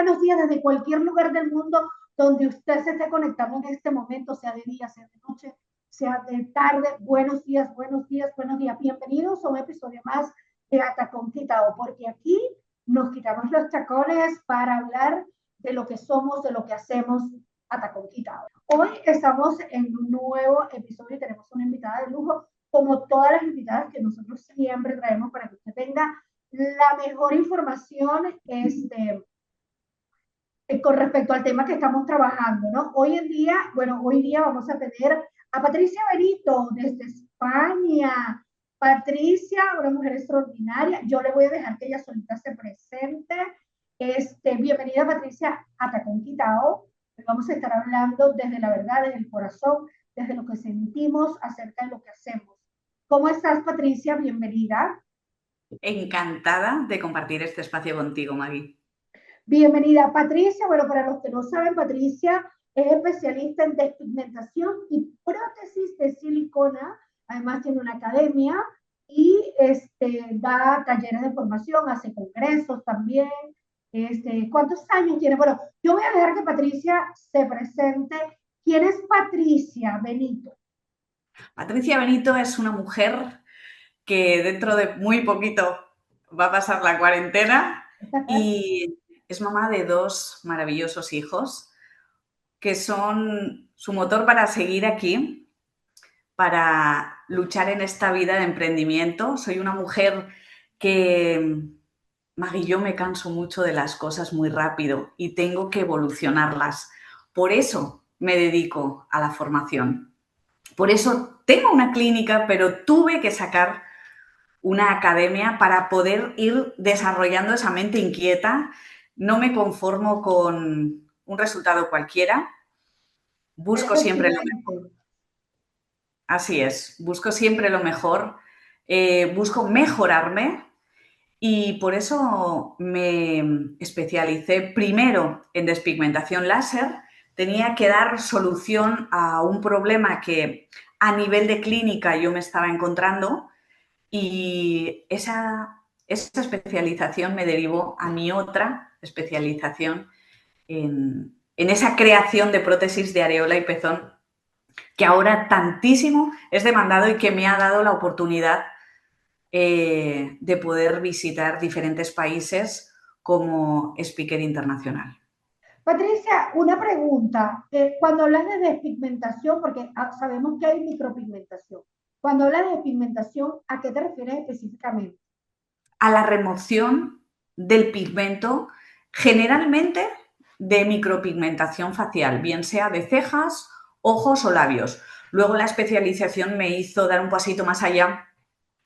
buenos días desde cualquier lugar del mundo donde usted se esté conectando en este momento, sea de día, sea de noche, sea de tarde. Buenos días, buenos días, buenos días. Bienvenidos a un episodio más de Atacón Quitado, porque aquí nos quitamos los tacones para hablar de lo que somos, de lo que hacemos. Atacón Quitado. Hoy estamos en un nuevo episodio y tenemos una invitada de lujo, como todas las invitadas que nosotros siempre traemos para que usted tenga la mejor información con respecto al tema que estamos trabajando, ¿no? Hoy día vamos a tener a Patricia Benito desde España. Patricia, una mujer extraordinaria. Yo le voy a dejar que ella solita se presente. Bienvenida, Patricia, a Tacón Quitao. Vamos a estar hablando desde la verdad, desde el corazón, desde lo que sentimos acerca de lo que hacemos. ¿Cómo estás, Patricia? Bienvenida. Encantada de compartir este espacio contigo, Maggie. Bienvenida, Patricia. Bueno, para los que no saben, Patricia es especialista en despigmentación y prótesis de silicona. Además tiene una academia y da talleres de formación, hace congresos también. ¿Cuántos años tiene? Bueno, yo voy a dejar que Patricia se presente. ¿Quién es Patricia Benito? Patricia Benito es una mujer que dentro de muy poquito va a pasar la cuarentena y es mamá de dos maravillosos hijos que son su motor para seguir aquí, para luchar en esta vida de emprendimiento. Soy una mujer que, Maggie, yo me canso mucho de las cosas muy rápido y tengo que evolucionarlas. Por eso me dedico a la formación. Por eso tengo una clínica, pero tuve que sacar una academia para poder ir desarrollando esa mente inquieta. No me conformo con un resultado cualquiera. Busco Eres siempre lo mejor. exigente. Así es, busco siempre lo mejor. Busco mejorarme y por eso me especialicé primero en despigmentación láser. Tenía que dar solución a un problema que a nivel de clínica yo me estaba encontrando y esa especialización me derivó a mi otra especialización en esa creación de prótesis de areola y pezón que ahora tantísimo es demandado y que me ha dado la oportunidad de poder visitar diferentes países como speaker internacional. Patricia, una pregunta. Cuando hablas de despigmentación, porque sabemos que hay micropigmentación, cuando hablas de despigmentación, ¿a qué te refieres específicamente? A la remoción del pigmento, generalmente de micropigmentación facial, bien sea de cejas, ojos o labios. Luego la especialización me hizo dar un pasito más allá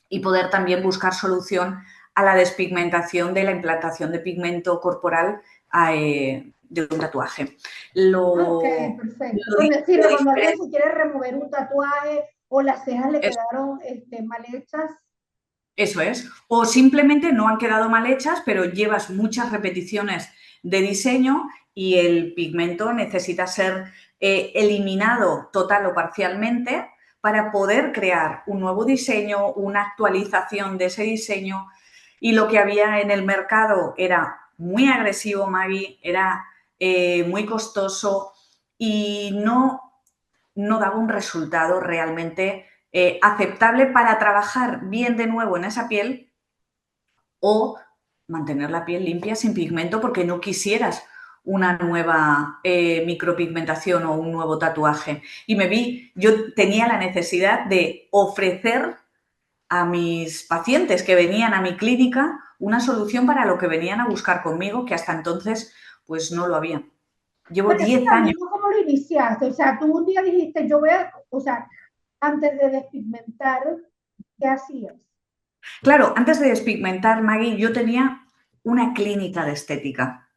y poder también buscar solución a la despigmentación de la implantación de pigmento corporal de un tatuaje. Ok, Lo, perfecto. lo, Es decir, lo cuando alguien diferente se quiere remover un tatuaje o las cejas le es quedaron mal hechas. eso es. O simplemente no han quedado mal hechas, pero llevas muchas repeticiones de diseño y el pigmento necesita ser eliminado total o parcialmente para poder crear un nuevo diseño, una actualización de ese diseño. Y lo que había en el mercado era muy agresivo, Maggie, era muy costoso y no daba un resultado realmente aceptable para trabajar bien de nuevo en esa piel o mantener la piel limpia sin pigmento porque no quisieras una nueva micropigmentación o un nuevo tatuaje. Y yo tenía la necesidad de ofrecer a mis pacientes que venían a mi clínica una solución para lo que venían a buscar conmigo, que hasta entonces pues no lo había. Llevo Pero ese 10 años. camino, ¿cómo lo iniciaste? O sea, tú un día dijiste, o sea, antes de despigmentar, ¿qué hacías? Claro, antes de despigmentar, Maggie, yo tenía una clínica de estética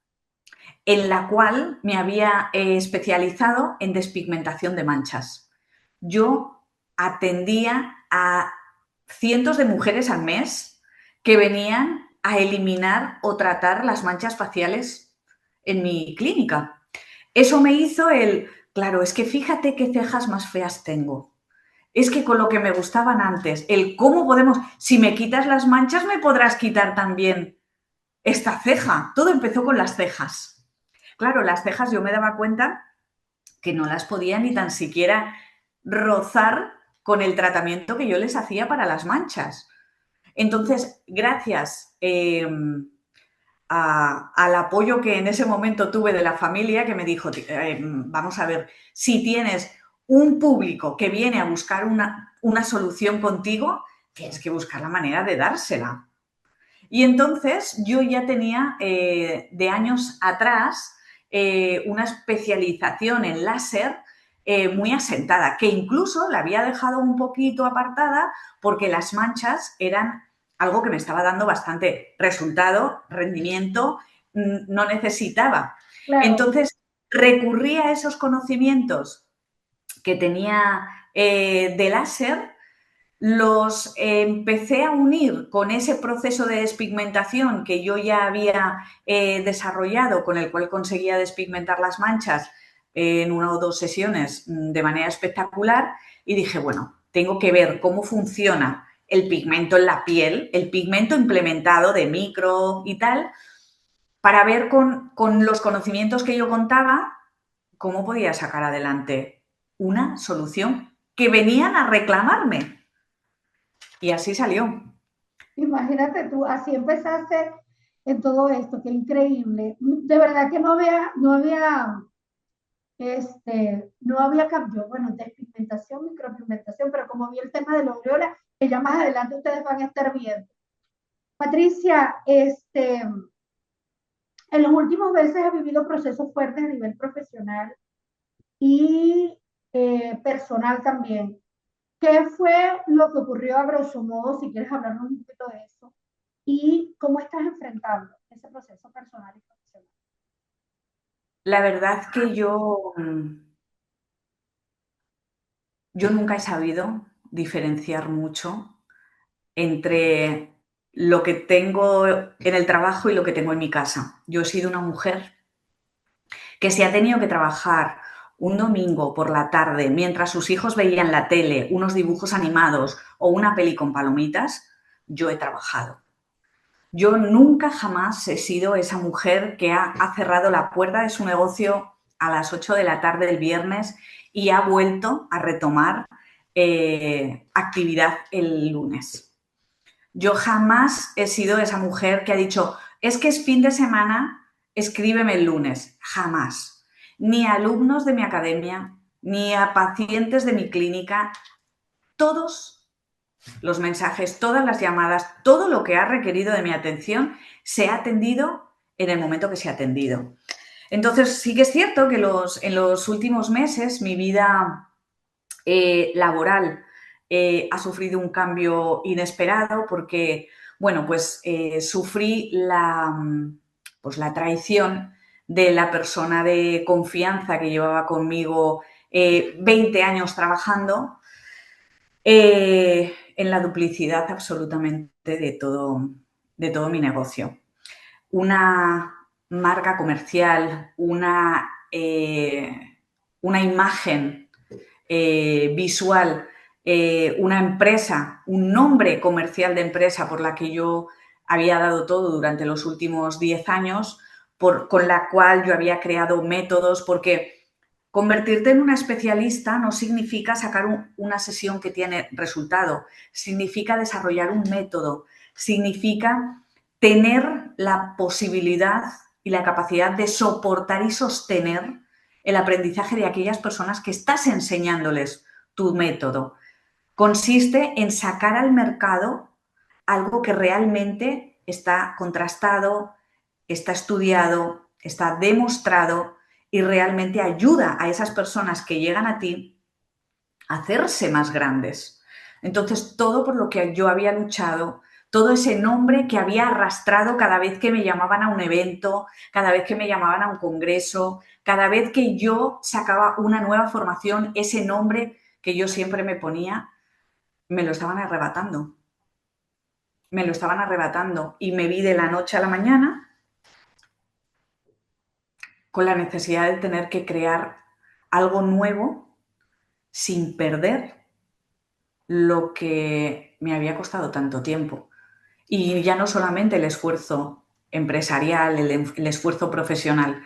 en la cual me había especializado en despigmentación de manchas. Yo atendía a cientos de mujeres al mes que venían a eliminar o tratar las manchas faciales en mi clínica. Eso me hizo claro, es que fíjate qué cejas más feas tengo. Es que con lo que me gustaban antes, cómo podemos, si me quitas las manchas, me podrás quitar también esta ceja. Todo empezó con las cejas. claro, las cejas yo me daba cuenta que no las podía ni tan siquiera rozar con el tratamiento que yo les hacía para las manchas. Entonces, gracias al apoyo que en ese momento tuve de la familia, que me dijo, vamos a ver, si tienes un público que viene a buscar una solución contigo, tienes que buscar la manera de dársela. Y entonces yo ya tenía de años atrás una especialización en láser muy asentada, que incluso la había dejado un poquito apartada porque las manchas eran algo que me estaba dando bastante resultado, rendimiento, no necesitaba. Claro. Entonces recurrí a esos conocimientos que tenía de láser, los empecé a unir con ese proceso de despigmentación que yo ya había desarrollado, con el cual conseguía despigmentar las manchas en 1 o 2 sesiones de manera espectacular, y dije, bueno, tengo que ver cómo funciona el pigmento en la piel, el pigmento implementado de micro y tal, para ver con los conocimientos que yo contaba cómo podía sacar adelante una solución que venían a reclamarme. Y así salió. Imagínate tú, así empezaste en todo esto, qué increíble. De verdad que no había cambio, bueno, despigmentación, micropigmentación, pero como vi el tema de la aureola, que ya más adelante ustedes van a estar viendo. Patricia, en los últimos meses he vivido procesos fuertes a nivel profesional y personal también. ¿Qué fue lo que ocurrió a grosso modo, si quieres hablarnos un poquito de eso? ¿Y cómo estás enfrentando ese proceso personal y profesional? La verdad que yo nunca he sabido diferenciar mucho entre lo que tengo en el trabajo y lo que tengo en mi casa. Yo he sido una mujer que si ha tenido que trabajar un domingo por la tarde mientras sus hijos veían la tele, unos dibujos animados o una peli con palomitas, yo he trabajado. Yo nunca jamás he sido esa mujer que ha cerrado la puerta de su negocio a las 8 de la tarde del viernes y ha vuelto a retomar actividad el lunes. Yo jamás he sido esa mujer que ha dicho, es que es fin de semana, escríbeme el lunes. Jamás. Ni a alumnos de mi academia, ni a pacientes de mi clínica, todos los mensajes, todas las llamadas, todo lo que ha requerido de mi atención se ha atendido en el momento que se ha atendido. Entonces, sí que es cierto que en los últimos meses mi vida laboral ha sufrido un cambio inesperado porque, bueno, pues sufrí pues la traición de la persona de confianza que llevaba conmigo 20 años trabajando, en la duplicidad absolutamente de todo mi negocio. Una marca comercial, una imagen visual, una empresa, un nombre comercial de empresa por la que yo había dado todo durante los últimos 10 años, con la cual yo había creado métodos, porque convertirte en una especialista no significa sacar una sesión que tiene resultado, significa desarrollar un método, significa tener la posibilidad y la capacidad de soportar y sostener el aprendizaje de aquellas personas que estás enseñándoles tu método. Consiste en sacar al mercado algo que realmente está contrastado, está estudiado, está demostrado y realmente ayuda a esas personas que llegan a ti a hacerse más grandes. Entonces, todo por lo que yo había luchado, todo ese nombre que había arrastrado cada vez que me llamaban a un evento, cada vez que me llamaban a un congreso, cada vez que yo sacaba una nueva formación, ese nombre que yo siempre me ponía, me lo estaban arrebatando. Me lo estaban arrebatando y me vi de la noche a la mañana con la necesidad de tener que crear algo nuevo sin perder lo que me había costado tanto tiempo. Y ya no solamente el esfuerzo empresarial, el esfuerzo profesional,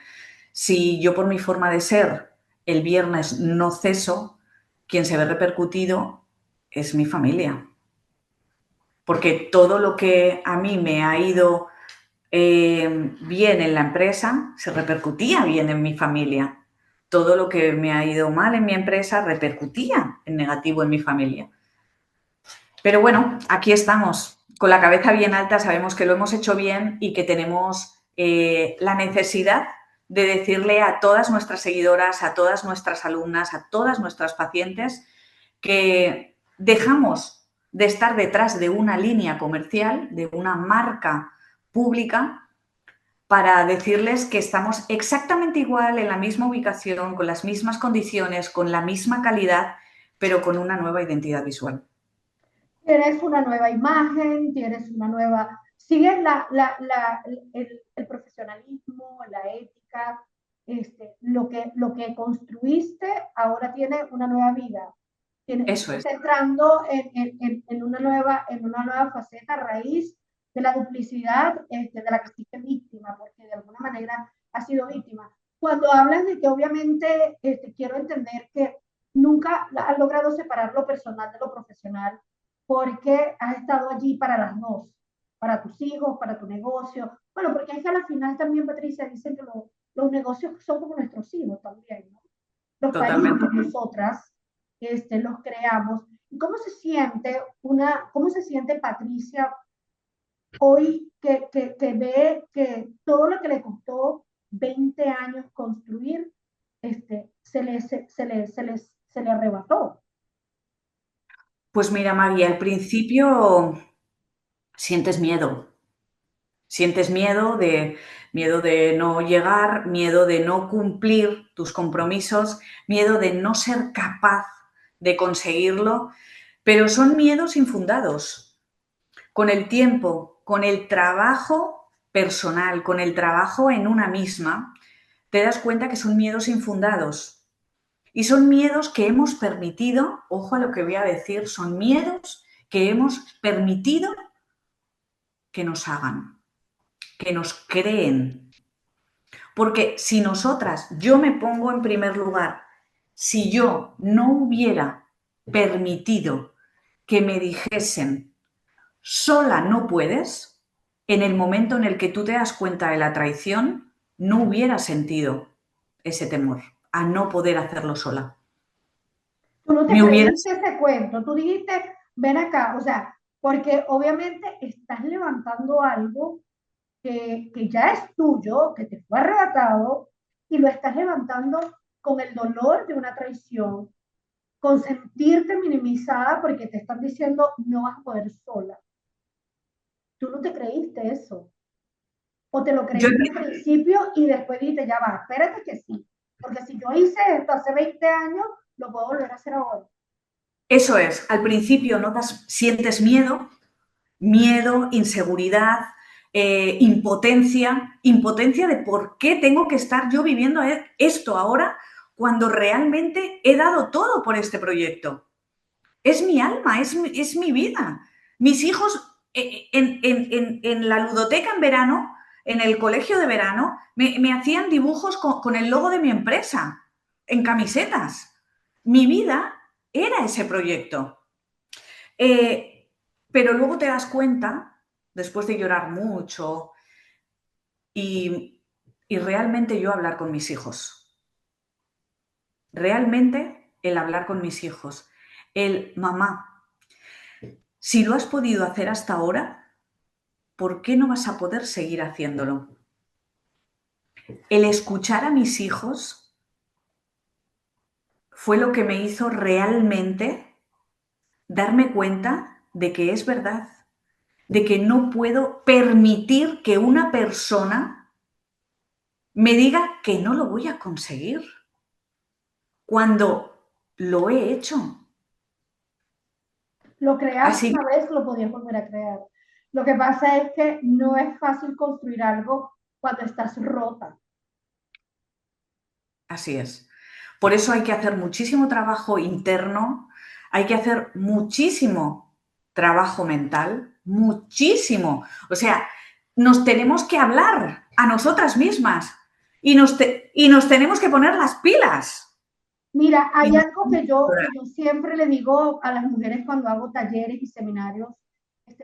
Si yo por mi forma de ser el viernes no ceso, quien se ve repercutido es mi familia. Porque todo lo que a mí me ha ido bien en la empresa se repercutía bien en mi familia. Todo lo que me ha ido mal en mi empresa repercutía en negativo en mi familia. Pero bueno, aquí estamos, con la cabeza bien alta, sabemos que lo hemos hecho bien y que tenemos la necesidad de decirle a todas nuestras seguidoras, a todas nuestras alumnas, a todas nuestras pacientes que dejamos de estar detrás de una línea comercial, de una marca pública, para decirles que estamos exactamente igual, en la misma ubicación, con las mismas condiciones, con la misma calidad, pero con una nueva identidad visual. Tienes una nueva imagen, tienes una nueva, sigues el profesionalismo, la ética, lo que construiste ahora tiene una nueva vida. Eso es. Estás entrando en una nueva faceta, raíz de la duplicidad de la que fuiste víctima, porque de alguna manera has sido víctima. Cuando hablas de que obviamente quiero entender que nunca has logrado separar lo personal de lo profesional, porque has estado allí para las dos, para tus hijos, para tu negocio. Bueno, porque es que al final también, Patricia, dicen que los negocios son como nuestros hijos también, ¿no? Los Totalmente. parimos nosotras, los creamos. ¿Y cómo se siente Patricia hoy que ve que todo lo que le costó 20 años construir, se le arrebató? Pues mira, María, al principio sientes miedo. Sientes miedo de no llegar, miedo de no cumplir tus compromisos, miedo de no ser capaz de conseguirlo, pero son miedos infundados. Con el tiempo, con el trabajo personal, con el trabajo en una misma, te das cuenta que son miedos infundados. Y son miedos que hemos permitido, ojo a lo que voy a decir, son miedos que hemos permitido que nos hagan, que nos creen. Porque si nosotras, yo me pongo en primer lugar, si yo no hubiera permitido que me dijesen, sola no puedes, en el momento en el que tú te das cuenta de la traición, no hubiera sentido ese temor a no poder hacerlo sola. Tú no te Me hubieras... creíste ese cuento, tú dijiste, ven acá, o sea, porque obviamente estás levantando algo que ya es tuyo, que te fue arrebatado, y lo estás levantando con el dolor de una traición, con sentirte minimizada porque te están diciendo no vas a poder sola. Tú no te creíste eso. O te lo Yo, creíste al principio y después dijiste, ya va, espérate que sí. Porque si yo hice esto hace 20 años, lo puedo volver a hacer ahora. eso es, al principio notas, sientes miedo, inseguridad, impotencia, impotencia de por qué tengo que estar yo viviendo esto ahora cuando realmente he dado todo por este proyecto. Es mi alma, es mi vida. Mis hijos en la ludoteca en verano, en el colegio de verano, me hacían dibujos con el logo de mi empresa, en camisetas. Mi vida era ese proyecto. Pero luego te das cuenta, después de llorar mucho, y realmente yo hablar con mis hijos. Realmente el hablar con mis hijos. El mamá, si lo has podido hacer hasta ahora, ¿por qué no vas a poder seguir haciéndolo? El escuchar a mis hijos fue lo que me hizo realmente darme cuenta de que es verdad, de que no puedo permitir que una persona me diga que no lo voy a conseguir cuando lo he hecho. Lo creaste Así una vez, lo podías volver a crear. Lo que pasa es que no es fácil construir algo cuando estás rota. Así es. Por eso hay que hacer muchísimo trabajo interno, hay que hacer muchísimo trabajo mental, muchísimo. O sea, nos tenemos que hablar a nosotras mismas y nos tenemos que poner las pilas. Mira, hay algo que yo siempre le digo a las mujeres cuando hago talleres y seminarios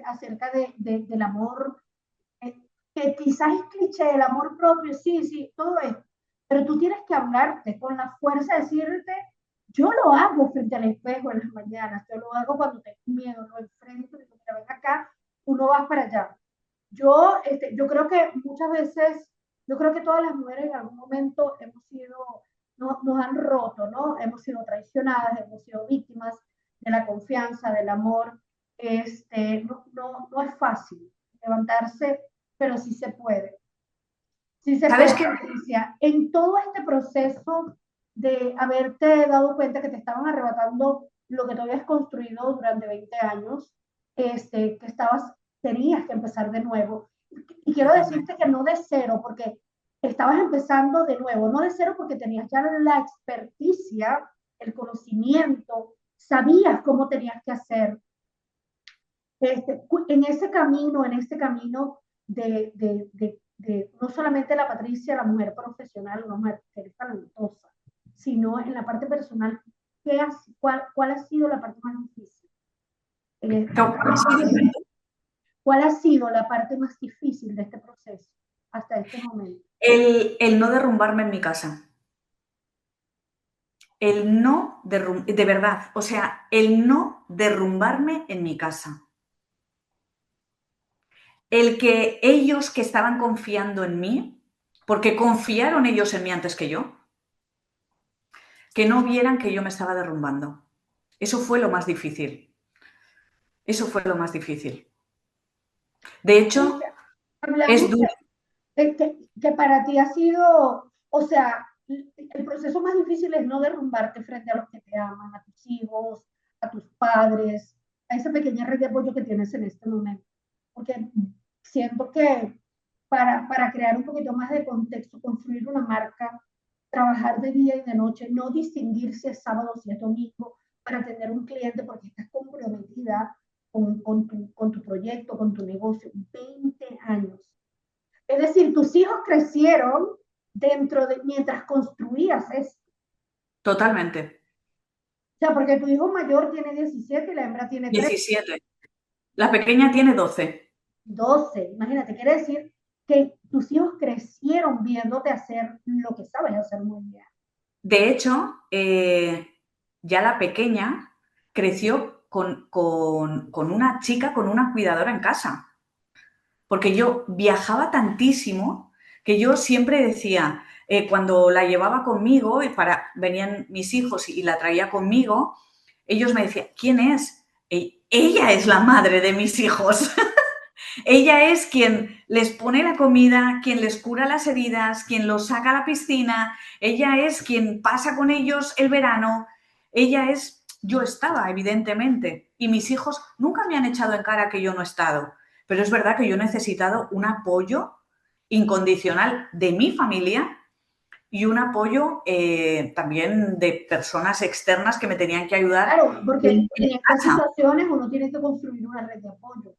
acerca del amor, que quizás es cliché, el amor propio, sí, sí, todo esto, pero tú tienes que hablarte con la fuerza de decirte, yo lo hago frente al espejo en las mañanas, yo lo hago cuando tengo miedo, lo enfrento, digo, mira, ven acá, tú no vas para allá. Yo creo que muchas veces, yo creo que todas las mujeres en algún momento hemos sido, nos han roto, ¿no? Hemos sido traicionadas, hemos sido víctimas de la confianza, del amor. No es fácil levantarse, pero sí se puede. Sí se ¿Sabes puede, qué? Patricia. En todo este proceso de haberte dado cuenta que te estaban arrebatando lo que tú habías construido durante 20 años, que tenías que empezar de nuevo. Y quiero decirte que no de cero, porque estabas empezando de nuevo, no de cero porque tenías ya la experticia, el conocimiento, sabías cómo tenías que hacer. En este camino de no solamente la Patricia, la mujer profesional, una mujer que es talentosa, sino en la parte personal, ¿cuál ha sido la parte más difícil? ¿Cuál ha sido la parte más difícil de este proceso hasta este momento? El no derrumbarme en mi casa. El no derrumbarme, de verdad, o sea, el no derrumbarme en mi casa. El que ellos que estaban confiando en mí, porque confiaron ellos en mí antes que yo, que no vieran que yo me estaba derrumbando. Eso fue lo más difícil. Eso fue lo más difícil. De hecho, es Hablamos duro. que para ti ha sido, o sea, el proceso más difícil es no derrumbarte frente a los que te aman, a tus hijos, a tus padres, a esa pequeña red de apoyo que tienes en este momento. Porque siento que para crear un poquito más de contexto, construir una marca, trabajar de día y de noche, no distinguir si es sábado o si es domingo, para tener un cliente porque estás comprometida con tu proyecto, con tu negocio, 20 años. Es decir, tus hijos crecieron mientras construías esto. Totalmente. O sea, porque tu hijo mayor tiene 17 y la hembra tiene 13. 17. La pequeña tiene 12. 12. Imagínate, quiere decir que tus hijos crecieron viéndote hacer lo que sabes hacer muy bien. De hecho, ya la pequeña creció con una chica, con una cuidadora en casa. Porque yo viajaba tantísimo que yo siempre decía, cuando la llevaba conmigo, venían mis hijos y la traía conmigo, ellos me decían, ¿quién es? Ella es la madre de mis hijos. Ella es quien les pone la comida, quien les cura las heridas, quien los saca a la piscina, ella es quien pasa con ellos el verano, yo estaba, evidentemente, y mis hijos nunca me han echado en cara que yo no he estado, pero es verdad que yo he necesitado un apoyo incondicional de mi familia y un apoyo también de personas externas que me tenían que ayudar. Claro, porque en estas situaciones uno tiene que construir una red de apoyo,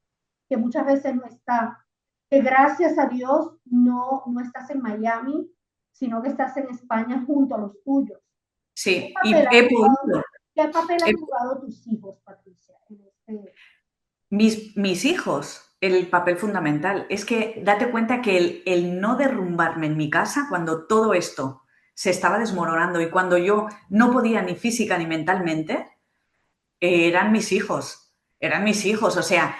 que muchas veces no está, que gracias a Dios no estás en Miami, sino que estás en España junto a los tuyos. Sí, ¿Qué papel han jugado tus hijos, Patricia? Mis hijos, el papel fundamental. Es que date cuenta que el no derrumbarme en mi casa cuando todo esto se estaba desmoronando y cuando yo no podía ni física ni mentalmente, eran mis hijos. Eran mis hijos. O sea,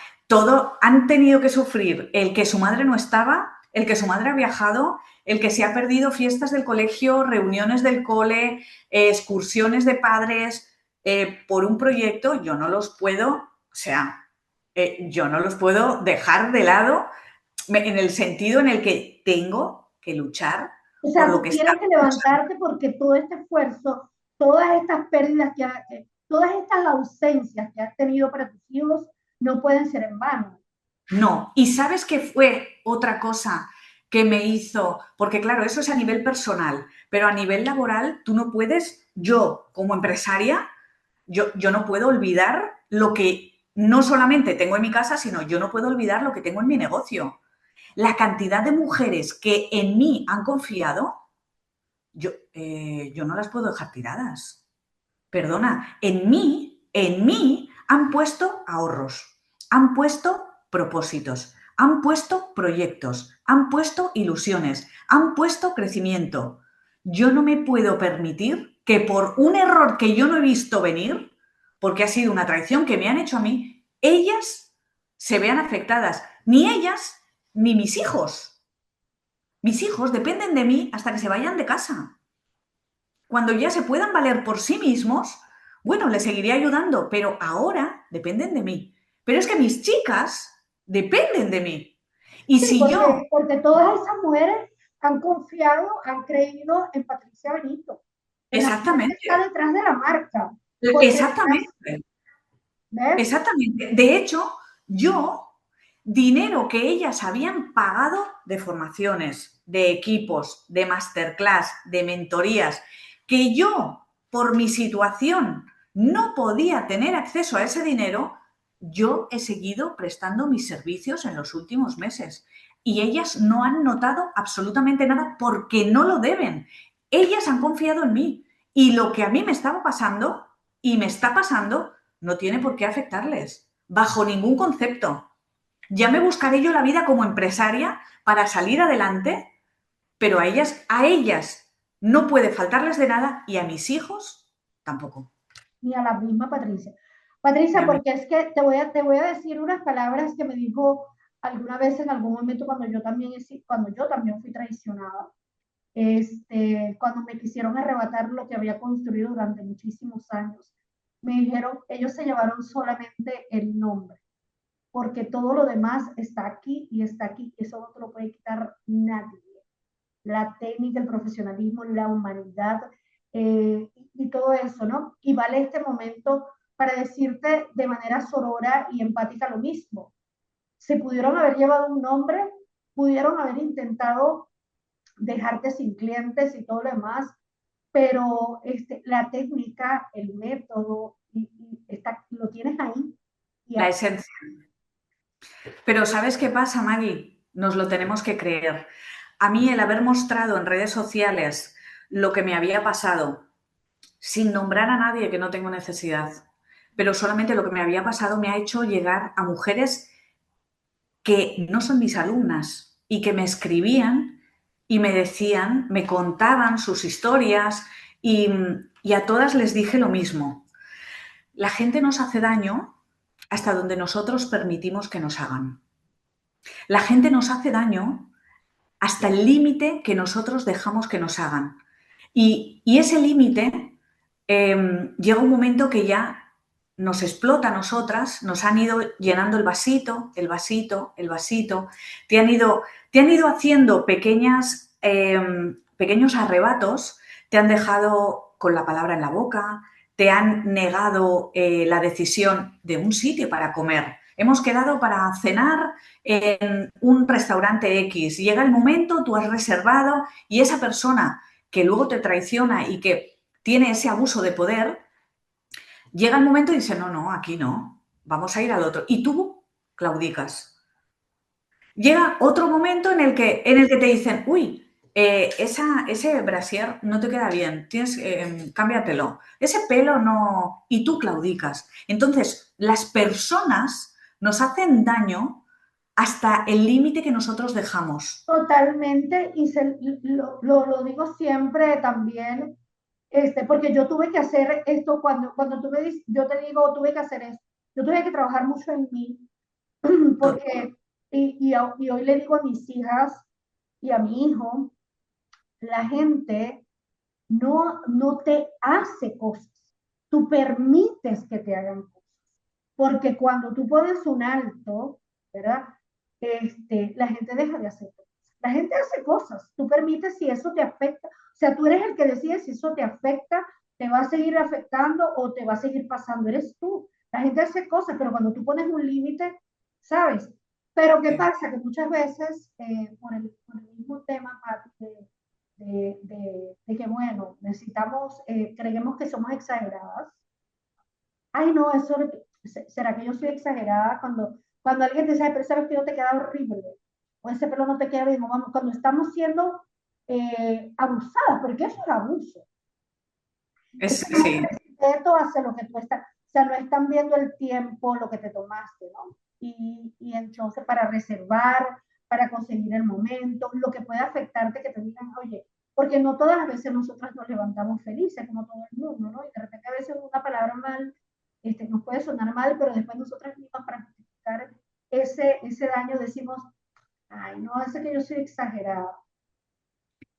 han tenido que sufrir el que su madre no estaba, el que su madre ha viajado, el que se ha perdido fiestas del colegio, reuniones del cole, excursiones de padres, por un proyecto. Yo no los puedo, o sea, yo no los puedo dejar de lado en el sentido en el que tengo que luchar. O sea, tú tienes que levantarte porque todo este esfuerzo, todas estas pérdidas, todas estas ausencias que has tenido para tus hijos no pueden ser en vano. No, y ¿sabes qué fue otra cosa que me hizo? Porque claro, eso es a nivel personal, pero a nivel laboral tú no puedes, yo como empresaria, yo no puedo olvidar lo que no solamente tengo en mi casa, sino yo no puedo olvidar lo que tengo en mi negocio. La cantidad de mujeres que en mí han confiado, yo no las puedo dejar tiradas. Perdona, en mí han puesto ahorros, han puesto propósitos, han puesto proyectos, han puesto ilusiones, han puesto crecimiento. Yo no me puedo permitir que por un error que yo no he visto venir, porque ha sido una traición que me han hecho a mí, ellas se vean afectadas. Ni ellas, ni mis hijos. Mis hijos dependen de mí hasta que se vayan de casa. Cuando ya se puedan valer por sí mismos, bueno, les seguiré ayudando, pero ahora dependen de mí. Pero es que mis chicas dependen de mí. Y Sí, si yo, porque todas esas mujeres han confiado, han creído en Patricia Benito, en la mujer que está exactamente, detrás de la marca. Porque detrás, exactamente, ¿ves? exactamente. De hecho, yo, dinero que ellas habían pagado de formaciones, de equipos, de masterclass, de mentorías, que yo, por mi situación, no podía tener acceso a ese dinero, yo he seguido prestando mis servicios en los últimos meses. Y ellas no han notado absolutamente nada porque no lo deben. Ellas han confiado en mí. Y lo que a mí me estaba pasando y me está pasando no tiene por qué afectarles, bajo ningún concepto. Ya me buscaré yo la vida como empresaria para salir adelante, pero a ellas no puede faltarles de nada y a mis hijos tampoco. Ni a la misma Patricia. Patricia, porque es que te voy a decir unas palabras que me dijo alguna vez en algún momento cuando yo también fui traicionada, cuando me quisieron arrebatar lo que había construido durante muchísimos años. Me dijeron, ellos se llevaron solamente el nombre, porque todo lo demás está aquí y está aquí. Eso no te lo puede quitar nadie. La técnica, el profesionalismo, la humanidad y todo eso, ¿no? Y vale este momento para decirte de manera sorora y empática lo mismo. Se pudieron haber llevado un nombre, pudieron haber intentado dejarte sin clientes y todo lo demás, pero la técnica, el método, lo tienes ahí. Y La esencia. Pero ¿sabes qué pasa, Maggie? Nos lo tenemos que creer. A mí el haber mostrado en redes sociales lo que me había pasado, sin nombrar a nadie que no tengo necesidad, pero solamente lo que me había pasado me ha hecho llegar a mujeres que no son mis alumnas y que me escribían y me decían, me contaban sus historias y a todas les dije lo mismo. La gente nos hace daño hasta donde nosotros permitimos que nos hagan. La gente nos hace daño hasta el límite que nosotros dejamos que nos hagan. Y ese límite llega un momento que ya nos explota a nosotras, nos han ido llenando el vasito, el vasito, el vasito, te han ido haciendo pequeños arrebatos, te han dejado con la palabra en la boca, te han negado la decisión de un sitio para comer. Hemos quedado para cenar en un restaurante X. Llega el momento, tú has reservado y esa persona que luego te traiciona y que tiene ese abuso de poder, llega el momento y dice, no, no, aquí no, vamos a ir al otro. Y tú claudicas. Llega otro momento en el que te dicen, uy, ese brasier no te queda bien, cámbiatelo. Ese pelo no... Y tú claudicas. Entonces, las personas nos hacen daño hasta el límite que nosotros dejamos. totalmente, y lo digo siempre también, porque yo tuve que hacer esto cuando tú me dices, yo te digo, tuve que hacer esto. Yo tuve que trabajar mucho en mí, porque, y hoy le digo a mis hijas y a mi hijo, la gente no te hace cosas, tú permites que te hagan cosas, porque cuando tú pones un alto, ¿verdad? La gente deja de hacer cosas. La gente hace cosas, tú permites si eso te afecta, o sea, tú eres el que decide si eso te afecta, te va a seguir afectando o te va a seguir pasando, eres tú. La gente hace cosas, pero cuando tú pones un límite, ¿sabes? Pero ¿qué Sí. pasa? Que muchas veces, por el mismo tema, de que, bueno, necesitamos, creemos que somos exageradas. Ay, no, ¿será que yo soy exagerada cuando alguien te dice, pero ese vestido te queda horrible? O ese pelo no te queda bien. Vamos, cuando estamos siendo abusadas, porque eso es abuso. Están Sí. respeto hacia lo que tú estás, o sea, no están viendo el tiempo, lo que te tomaste, ¿no? Y entonces para reservar, para conseguir el momento, lo que puede afectarte que te digan, oye, porque no todas las veces nosotras nos levantamos felices, como todo el mundo, ¿no? Y de repente a veces una palabra mal, nos puede sonar mal, pero después nosotras mismas para justificar ese daño decimos, ay, no, es que yo soy exagerada.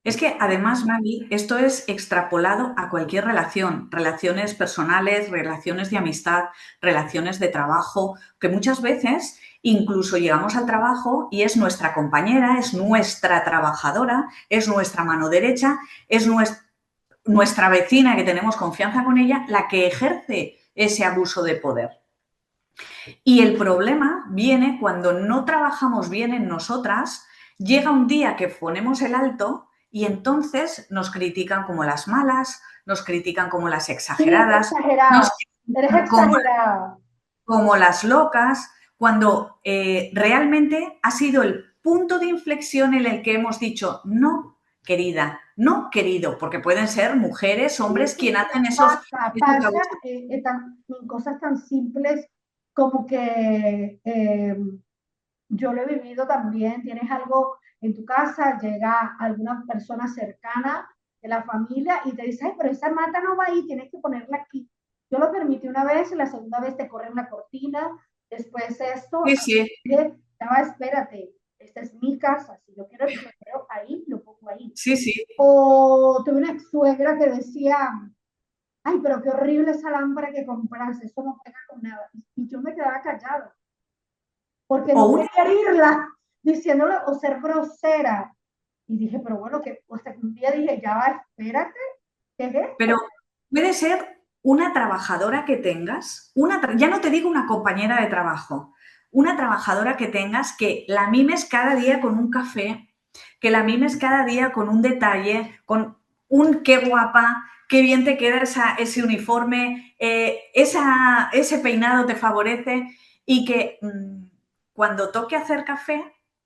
Es que además, Maggie, esto es extrapolado a cualquier relación, relaciones personales, relaciones de amistad, relaciones de trabajo, que muchas veces incluso llegamos al trabajo y es nuestra compañera, es nuestra trabajadora, es nuestra mano derecha, es nuestra vecina que tenemos confianza con ella, la que ejerce ese abuso de poder. Y el problema viene cuando no trabajamos bien en nosotras, llega un día que ponemos el alto y entonces nos critican como las malas, nos critican como las Sí, exageradas, nos exagerada, eres critican exagerada. como las locas, cuando realmente ha sido el punto de inflexión en el que hemos dicho, no, querida, no, querido, porque pueden ser mujeres, hombres, quien hacen esos Pasa abusos. en cosas tan simples como que yo lo he vivido también, tienes algo en tu casa, llega alguna persona cercana de la familia y te dice, ay, pero esa mata no va ahí, tienes que ponerla aquí. Yo lo permití una vez, la segunda vez te corren la cortina, después esto, Sí, sí, ya espérate, esta es mi casa, si yo quiero el trofeo ahí, lo pongo ahí. sí, sí. O tuve una ex suegra que decía, ay, pero qué horrible esa lámpara que compraste, eso no pega con nada. Y yo me quedaba callado, porque O no una quería herirla, diciéndole o ser grosera. Y dije, pero bueno, que hasta que un día dije, ya va, espérate, ¿qué es Pero esto? puede ser una trabajadora que tengas, ya no te digo una compañera de trabajo, una trabajadora que tengas que la mimes cada día con un café, que la mimes cada día con un detalle, con un qué guapa, qué bien te queda ese uniforme, ese peinado te favorece y que cuando toque hacer café,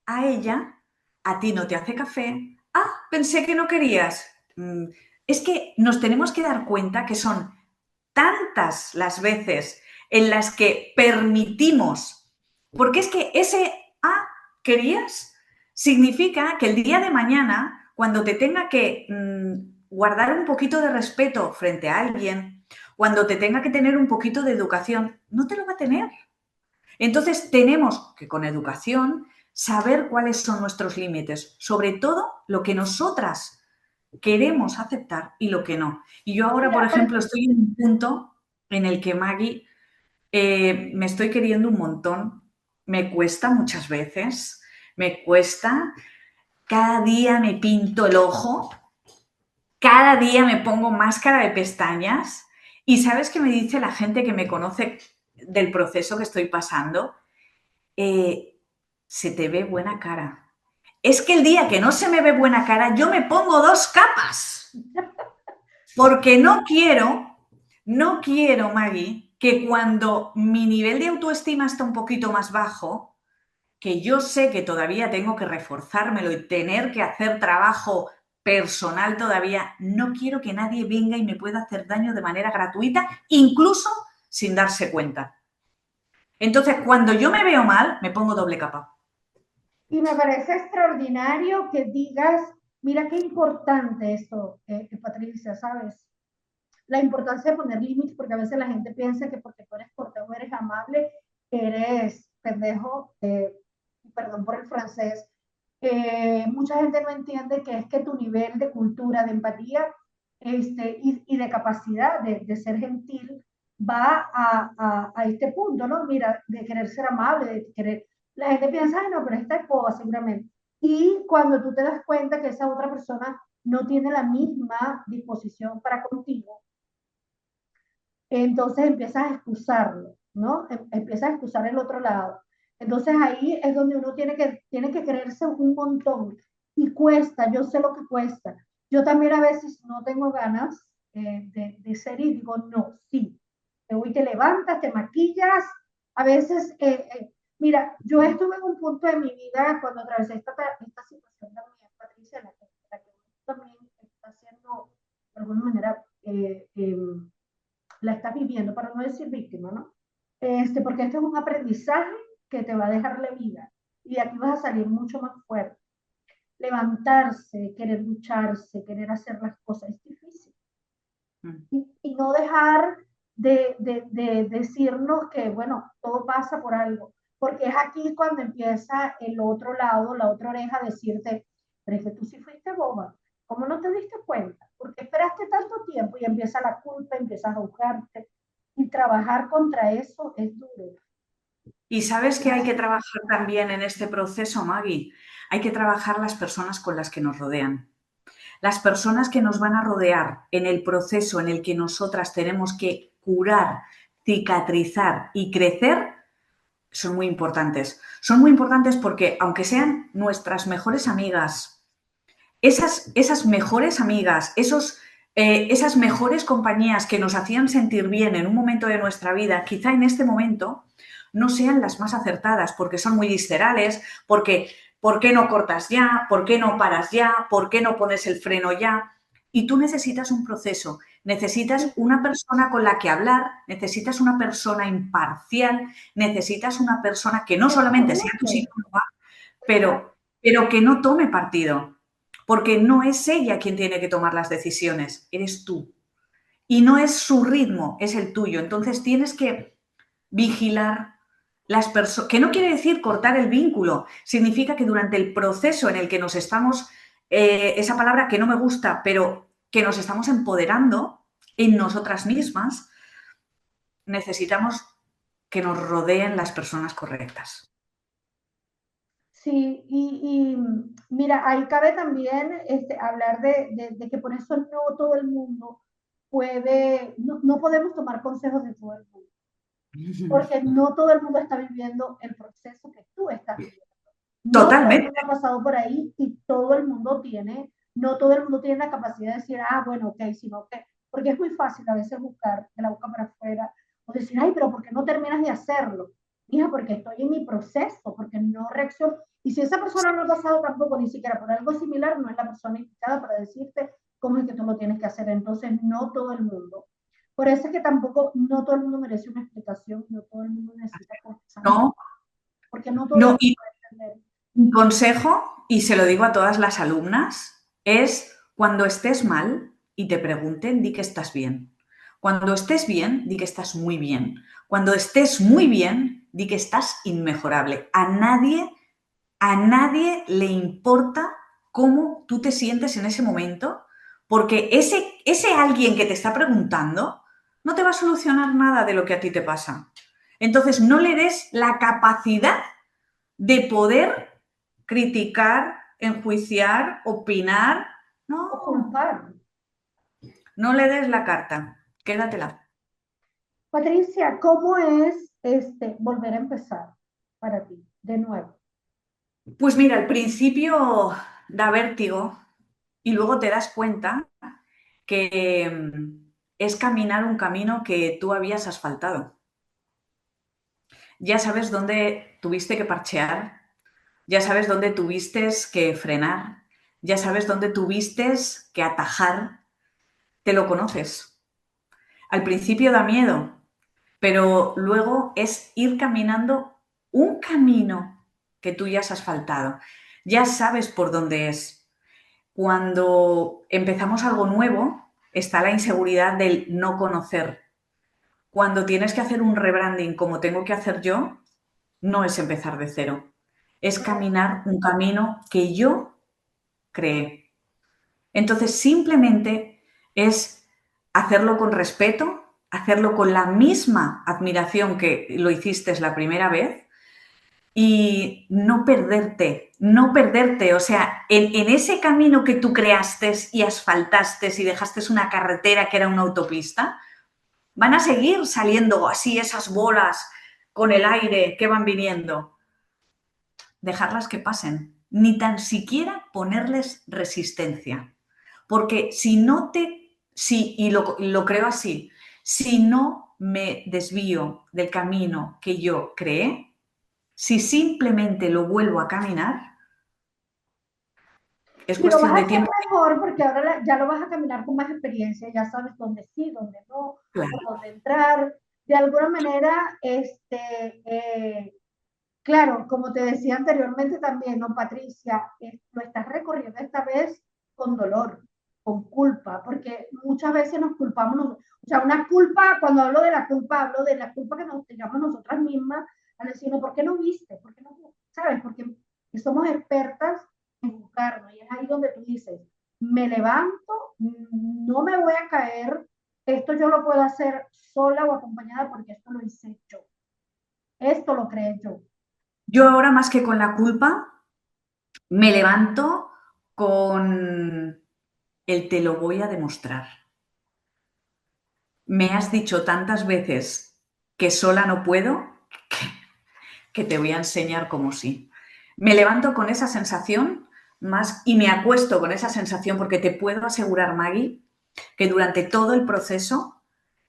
a ella, a ti no te hace café. Ah, pensé que no querías. Es que nos tenemos que dar cuenta que son tantas las veces en las que permitimos, porque es que ese querías significa que el día de mañana, cuando te tenga que guardar un poquito de respeto frente a alguien, cuando te tenga que tener un poquito de educación, no te lo va a tener. Entonces tenemos que con educación saber cuáles son nuestros límites, sobre todo lo que nosotras queremos aceptar y lo que no. Y yo ahora, por Mira, ejemplo, estoy en un punto en el que Maggie me estoy queriendo un montón, me cuesta muchas veces, me cuesta, cada día me pinto el ojo, cada día me pongo máscara de pestañas y ¿sabes qué me dice la gente que me conoce del proceso que estoy pasando? Se te ve buena cara. Es que el día que no se me ve buena cara, yo me pongo 2 capas. Porque no quiero, Maggie, que cuando mi nivel de autoestima está un poquito más bajo, que yo sé que todavía tengo que reforzármelo y tener que hacer trabajo personal todavía, no quiero que nadie venga y me pueda hacer daño de manera gratuita, incluso sin darse cuenta. Entonces, cuando yo me veo mal, me pongo doble capa. y me parece extraordinario que digas, mira qué importante esto, Patricia, ¿sabes? La importancia de poner límites, porque a veces la gente piensa que porque tú eres cortés o eres amable, eres pendejo, perdón por el francés. Mucha gente no entiende que es que tu nivel de cultura, de empatía y de capacidad de ser gentil va a este punto, ¿no? Mira, de querer ser amable, de querer... La gente piensa, ay, no, pero esta es boba seguramente. Y cuando tú te das cuenta que esa otra persona no tiene la misma disposición para contigo, entonces empiezas a excusarlo, ¿no? Empiezas a excusar el otro lado. Entonces ahí es donde uno tiene que creerse un montón y cuesta, yo sé lo que cuesta. Yo también a veces no tengo ganas de ser y digo, no, sí, hoy te levantas, te maquillas, a veces, mira, yo estuve en un punto de mi vida cuando atravesé esta situación también, Patricia, la que viviendo, para no decir víctima, ¿no? Porque esto es un aprendizaje que te va a dejar la vida y de aquí vas a salir mucho más fuerte. Levantarse, querer lucharse, querer hacer las cosas es difícil. Y no dejar de decirnos que, bueno, todo pasa por algo, porque es aquí cuando empieza el otro lado, la otra oreja, a decirte, pero es que tú sí fuiste boba, ¿cómo no te diste cuenta? ¿Por qué esperaste tanto tiempo? Y empieza la culpa, empiezas a juzgarte, y trabajar contra eso es duro. Y sabes que hay que trabajar también en este proceso, Maggie. Hay que trabajar las personas con las que nos rodean. Las personas que nos van a rodear en el proceso en el que nosotras tenemos que curar, cicatrizar y crecer son muy importantes. Son muy importantes porque, aunque sean nuestras mejores amigas, esas mejores amigas, esas mejores compañías que nos hacían sentir bien en un momento de nuestra vida, quizá en este momento no sean las más acertadas porque son muy viscerales, porque ¿por qué no cortas ya? ¿Por qué no paras ya? ¿Por qué no pones el freno ya? Y tú necesitas un proceso, necesitas una persona con la que hablar, necesitas una persona imparcial, necesitas una persona que no solamente sea tu psicóloga, pero que no tome partido, porque no es ella quien tiene que tomar las decisiones, eres tú. Y no es su ritmo, es el tuyo. Entonces tienes que vigilar las personas, que no quiere decir cortar el vínculo, significa que durante el proceso en el que nos estamos, esa palabra que no me gusta, pero que nos estamos empoderando en nosotras mismas, necesitamos que nos rodeen las personas correctas. Sí, y mira, ahí cabe también hablar de que por eso no todo el mundo puede, no podemos tomar consejos de todo el mundo, porque no todo el mundo está viviendo el proceso que tú estás viviendo. No todo el Totalmente. mundo ha pasado por ahí y todo el mundo no todo el mundo tiene la capacidad de decir, ah, bueno, ok, sino que, porque es muy fácil a veces buscar de la boca para afuera o decir, ay, pero ¿por qué no terminas de hacerlo? Hija, porque estoy en mi proceso, porque no reacciono. Y si esa persona no ha pasado tampoco ni siquiera por algo similar, no es la persona indicada para decirte cómo es que tú lo tienes que hacer. Entonces, no todo el mundo. Por eso es que tampoco, no todo el mundo merece una explicación, no todo el mundo necesita conversar, No, porque no todo el no, mundo y puede entender. un consejo, y se lo digo a todas las alumnas, es cuando estés mal y te pregunten, di que estás bien. Cuando estés bien, di que estás muy bien. Cuando estés muy bien, di que estás inmejorable. A nadie le importa cómo tú te sientes en ese momento, porque ese alguien que te está preguntando no te va a solucionar nada de lo que a ti te pasa. Entonces, no le des la capacidad de poder criticar, enjuiciar, opinar. O No, culpar. no le des la carta, quédatela. Patricia, ¿cómo es volver a empezar para ti, de nuevo? Pues mira, al principio da vértigo y luego te das cuenta que es caminar un camino que tú habías asfaltado. Ya sabes dónde tuviste que parchear, ya sabes dónde tuviste que frenar, ya sabes dónde tuviste que atajar, te lo conoces. Al principio da miedo, pero luego es ir caminando un camino que tú ya has asfaltado. Ya sabes por dónde es. Cuando empezamos algo nuevo, está la inseguridad del no conocer. Cuando tienes que hacer un rebranding como tengo que hacer yo, no es empezar de cero. Es caminar un camino que yo creé. Entonces, simplemente es hacerlo con respeto, hacerlo con la misma admiración que lo hiciste la primera vez y no perderte, o sea, en ese camino que tú creaste y asfaltaste y dejaste una carretera que era una autopista, van a seguir saliendo así esas bolas con el aire que van viniendo. Dejarlas que pasen, ni tan siquiera ponerles resistencia. Porque si no te, si, y lo creo así, si no me desvío del camino que yo creé, si simplemente lo vuelvo a caminar, Es Y lo vas cuestión a de hacer tiempo. mejor porque ahora ya lo vas a caminar con más experiencia, ya sabes dónde sí, dónde no, por Claro. dónde entrar. De alguna manera, claro, como te decía anteriormente también, ¿no, Patricia? Lo estás recorriendo esta vez con dolor, con culpa, porque muchas veces nos culpamos, o sea, una culpa, cuando hablo de la culpa, hablo de la culpa que nos tengamos nosotras mismas al decirnos, ¿por qué no viste? ¿Por qué no? ¿Sabes? Porque somos expertas en juzgarnos y es ahí donde tú dices, me levanto, no me voy a caer, esto yo lo puedo hacer sola o acompañada porque esto lo hice yo, esto lo creé yo. Yo ahora, más que con la culpa, me levanto con el te lo voy a demostrar. Me has dicho tantas veces que sola no puedo que te voy a enseñar cómo sí. Me levanto con esa sensación más y me acuesto con esa sensación porque te puedo asegurar, Maggie, que durante todo el proceso,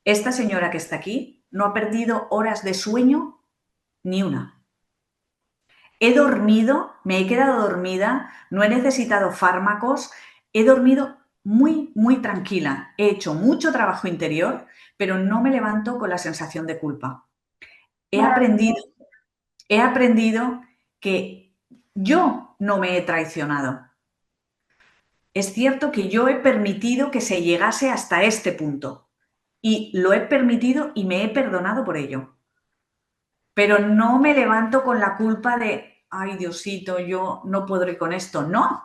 esta señora que está aquí no ha perdido horas de sueño ni una. He dormido, me he quedado dormida, no he necesitado fármacos, he dormido muy, muy tranquila. He hecho mucho trabajo interior, pero no me levanto con la sensación de culpa. He aprendido, Maravilloso. he aprendido que yo no me he traicionado. Es cierto que yo he permitido que se llegase hasta este punto y lo he permitido y me he perdonado por ello. Pero no me levanto con la culpa de, ay Diosito, yo no podré con esto. No,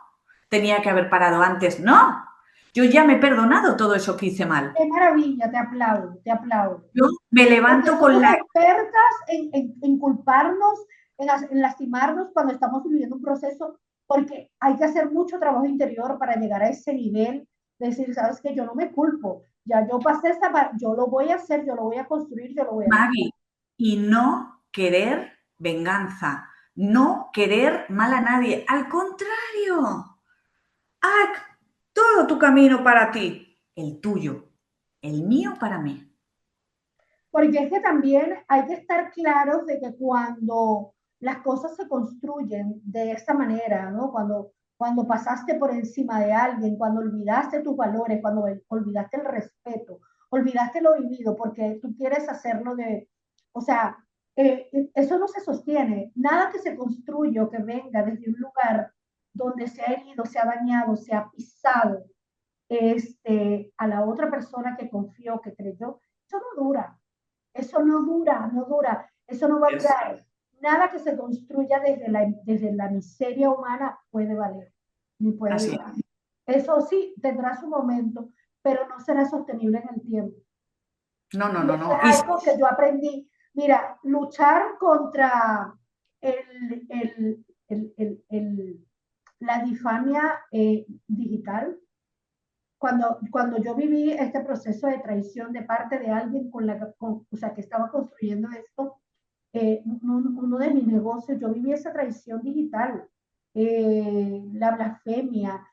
tenía que haber parado antes. No, yo ya me he perdonado todo eso que hice mal. Qué maravilla, te aplaudo, te aplaudo. Yo me Porque levanto con somos la... expertas en culparnos, en lastimarnos cuando estamos viviendo un proceso, porque hay que hacer mucho trabajo interior para llegar a ese nivel de decir, sabes que yo no me culpo, ya yo pasé esta parte, yo lo voy a hacer, yo lo voy a construir, yo lo voy a lograr. Maggie, y no querer venganza, no querer mal a nadie. Al contrario, haz todo tu camino para ti, el tuyo, el mío para mí. Porque es que también hay que estar claros de que cuando las cosas se construyen de esta manera, ¿no? Cuando pasaste por encima de alguien, cuando olvidaste tus valores, cuando olvidaste el respeto, olvidaste lo vivido, porque tú quieres hacerlo de, o sea, eso no se sostiene. Nada que se construya o que venga desde un lugar donde se ha herido, se ha dañado, se ha pisado a la otra persona que confió, que creyó, eso no dura. Eso no dura, no dura, eso no va a Es durar. Nada que se construya desde la miseria humana puede valer, ni puede así. durar. Eso sí, tendrá su momento, pero no será sostenible en el tiempo. No, no, Y no, eso no. es algo que yo aprendí. Mira, luchar contra el, el, la difamia digital, cuando yo viví este proceso de traición de parte de alguien o sea, que estaba construyendo esto, uno de mis negocios, yo viví esa traición digital, la blasfemia,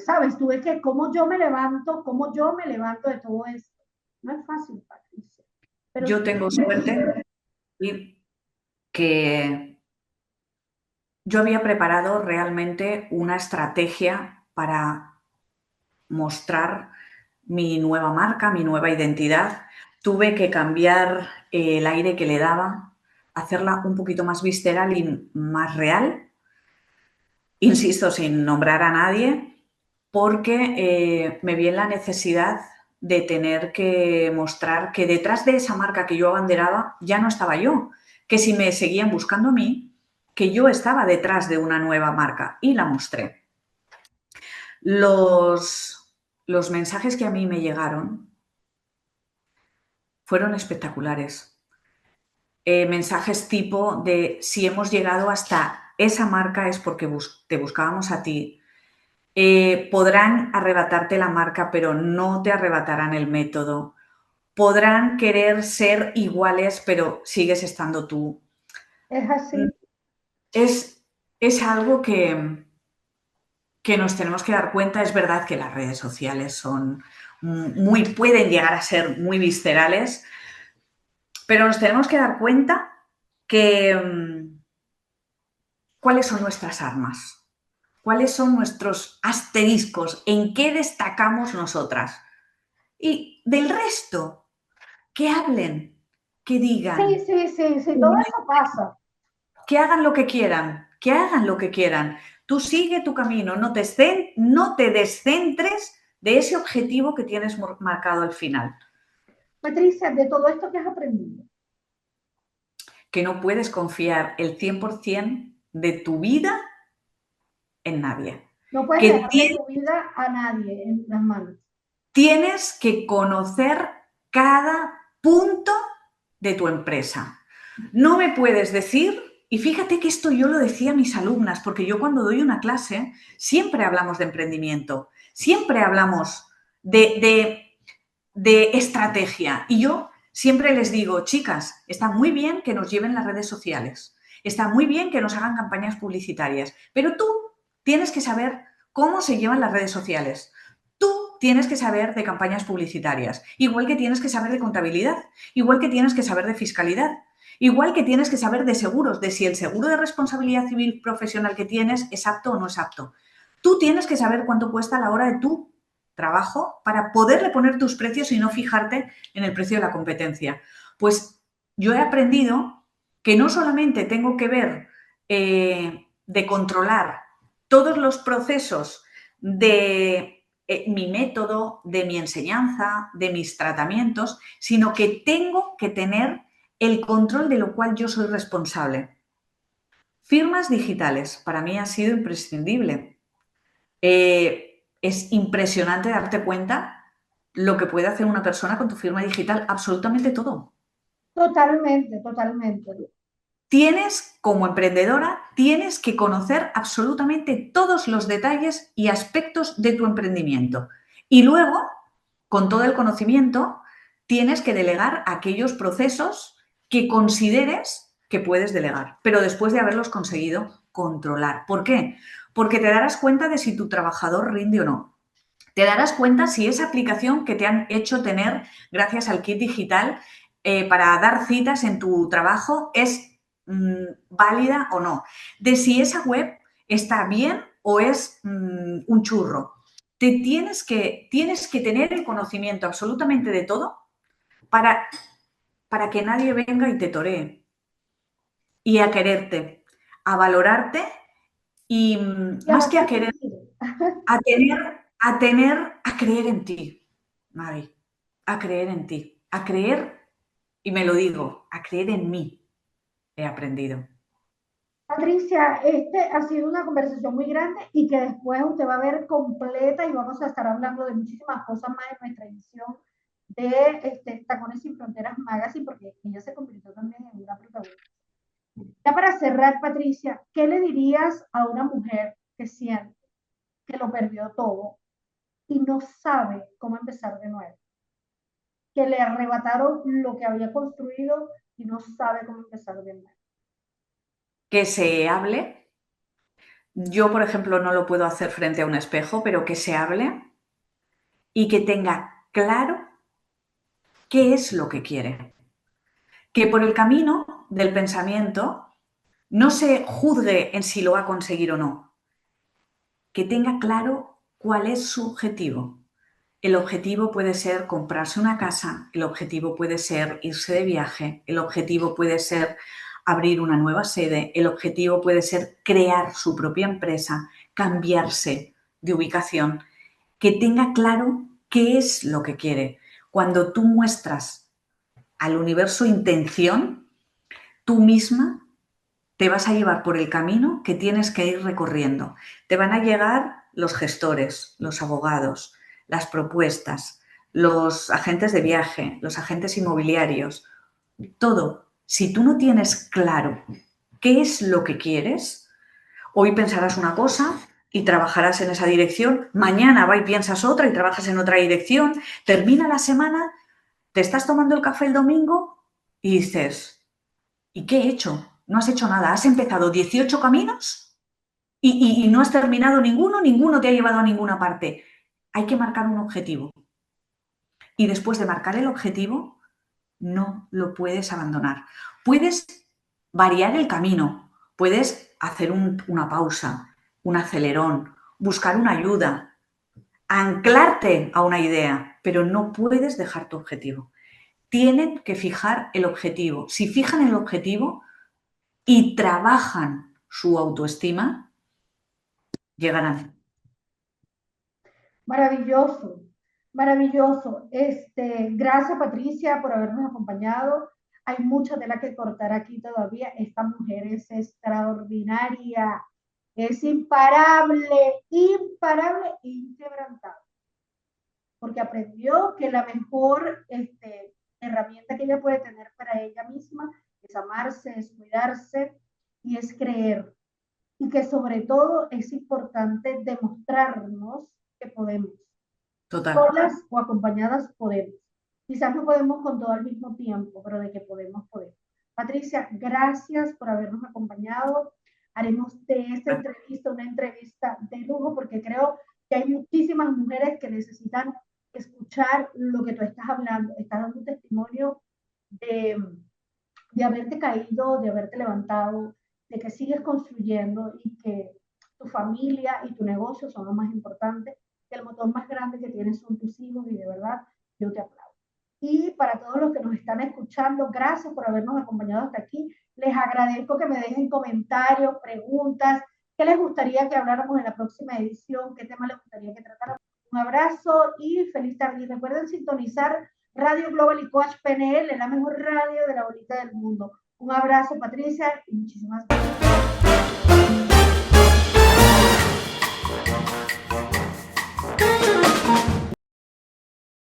¿sabes? Tuve que, cómo yo me levanto de todo esto. No es fácil, Patricia, pero Yo sí. tengo suerte y que yo había preparado realmente una estrategia para mostrar mi nueva marca, mi nueva identidad. Tuve que cambiar el aire que le daba, hacerla un poquito más visceral y más real, insisto, sin nombrar a nadie, porque me vi en la necesidad de tener que mostrar que detrás de esa marca que yo abanderaba ya no estaba yo, que si me seguían buscando a mí, que yo estaba detrás de una nueva marca y la mostré. Los mensajes que a mí me llegaron fueron espectaculares. Mensajes tipo de si hemos llegado hasta esa marca es porque te buscábamos a ti. Podrán arrebatarte la marca, pero no te arrebatarán el método. Podrán querer ser iguales, pero sigues estando tú. Es así. Es, es algo que nos tenemos que dar cuenta. Es verdad que las redes sociales son pueden llegar a ser muy viscerales, pero nos tenemos que dar cuenta que cuáles son nuestras armas. cuáles son nuestros asteriscos, en qué destacamos nosotras. Y del resto, que hablen, que digan. Sí, todo eso pasa. Que hagan lo que quieran, que hagan lo que quieran. Tú sigue tu camino, no te descentres de ese objetivo que tienes marcado al final. Patricia, de todo esto que has aprendido. Que no puedes confiar el 100% de tu vida en nadie. No puedes Que dejarle tu vida a nadie en las manos. tienes que conocer cada punto de tu empresa. No me puedes decir, y fíjate que esto yo lo decía a mis alumnas, porque yo cuando doy una clase siempre hablamos de emprendimiento, siempre hablamos de estrategia. Y yo siempre les digo, chicas, está muy bien que nos lleven las redes sociales, está muy bien que nos hagan campañas publicitarias, pero tú tienes que saber cómo se llevan las redes sociales. Tú tienes que saber de campañas publicitarias, igual que tienes que saber de contabilidad, igual que tienes que saber de fiscalidad, igual que tienes que saber de seguros, de si el seguro de responsabilidad civil profesional que tienes es apto o no es apto. Tú tienes que saber cuánto cuesta a la hora de tu trabajo para poderle poner tus precios y no fijarte en el precio de la competencia. Pues yo he aprendido que no solamente tengo que ver de controlar todos los procesos de mi método, de mi enseñanza, de mis tratamientos, sino que tengo que tener el control de lo cual yo soy responsable. Firmas digitales, para mí ha sido imprescindible. Es impresionante darte cuenta lo que puede hacer una persona con tu firma digital, absolutamente todo. Totalmente. Tienes, como emprendedora, tienes que conocer absolutamente todos los detalles y aspectos de tu emprendimiento. Y luego, con todo el conocimiento, tienes que delegar aquellos procesos que consideres que puedes delegar, pero después de haberlos conseguido controlar. ¿Por qué? Porque te darás cuenta de si tu trabajador rinde o no. Te darás cuenta si esa aplicación que te han hecho tener gracias al kit digital para dar citas en tu trabajo es válida o no. De si esa web está bien o es un churro. Tienes que tener el conocimiento absolutamente de todo para, para que nadie venga y te toree. Y a quererte, a valorarte y Y a más no que a querer, permitir. a creer en ti, Mavi, a creer en ti, a creer, y me lo digo, a creer en mí, he aprendido. Patricia, este ha sido una conversación muy grande y que después usted va a ver completa y vamos a estar hablando de muchísimas cosas más en nuestra edición de Tacones Sin Fronteras Magazine, porque ella se convirtió también en una protagonista. Ya para cerrar, Patricia, ¿qué le dirías a una mujer que siente que lo perdió todo y no sabe cómo empezar de nuevo? Que le arrebataron lo que había construido y no sabe cómo empezar de nuevo. Que se hable. Yo, por ejemplo, no lo puedo hacer frente a un espejo, pero que se hable y que tenga claro qué es lo que quiere. Que por el camino del pensamiento no se juzgue en si lo va a conseguir o no. Que tenga claro cuál es su objetivo. El objetivo puede ser comprarse una casa, el objetivo puede ser irse de viaje, el objetivo puede ser abrir una nueva sede, el objetivo puede ser crear su propia empresa, cambiarse de ubicación, que tenga claro qué es lo que quiere. Cuando tú muestras al universo intención, tú misma te vas a llevar por el camino que tienes que ir recorriendo. Te van a llegar los gestores, los abogados, las propuestas, los agentes de viaje, los agentes inmobiliarios, todo. Si tú no tienes claro qué es lo que quieres, hoy pensarás una cosa y trabajarás en esa dirección, mañana va y piensas otra y trabajas en otra dirección, termina la semana, te estás tomando el café el domingo y dices, ¿y qué he hecho? No has hecho nada. Has empezado 18 caminos y no has terminado ninguno te ha llevado a ninguna parte. Hay que marcar un objetivo. Y después de marcar el objetivo, no lo puedes abandonar. Puedes variar el camino, puedes hacer una pausa, un acelerón, buscar una ayuda, anclarte a una idea, pero no puedes dejar tu objetivo. Tienen que fijar el objetivo. Si fijan el objetivo y trabajan su autoestima, llegarán. Maravilloso, maravilloso. Gracias, Patricia, por habernos acompañado. Hay mucha tela que cortar aquí todavía. Esta mujer es extraordinaria, es imparable, imparable e inquebrantable, porque aprendió que la mejor herramienta que ella puede tener para ella misma es amarse, es cuidarse y es creer. Y que sobre todo es importante demostrarnos que podemos. Total. Solas o acompañadas podemos. Quizás no podemos con todo al mismo tiempo, pero de que podemos, podemos. Patricia, gracias por habernos acompañado. Haremos de esta entrevista una entrevista de lujo porque creo que hay muchísimas mujeres que necesitan escuchar lo que tú estás hablando. Estás dando un testimonio de haberte caído, de haberte levantado, de que sigues construyendo y que tu familia y tu negocio son lo más importante, que el motor más grande que tienes son tus hijos y de verdad yo te aplaudo. Y para todos los que nos están escuchando, gracias por habernos acompañado hasta aquí. Les agradezco que me dejen comentarios, preguntas, qué les gustaría que habláramos en la próxima edición, qué tema les gustaría que tratáramos. Un abrazo y feliz tarde. Y recuerden sintonizar Radio Global y Coach PNL, la mejor radio de la bolita del mundo. Un abrazo, Patricia, y muchísimas gracias.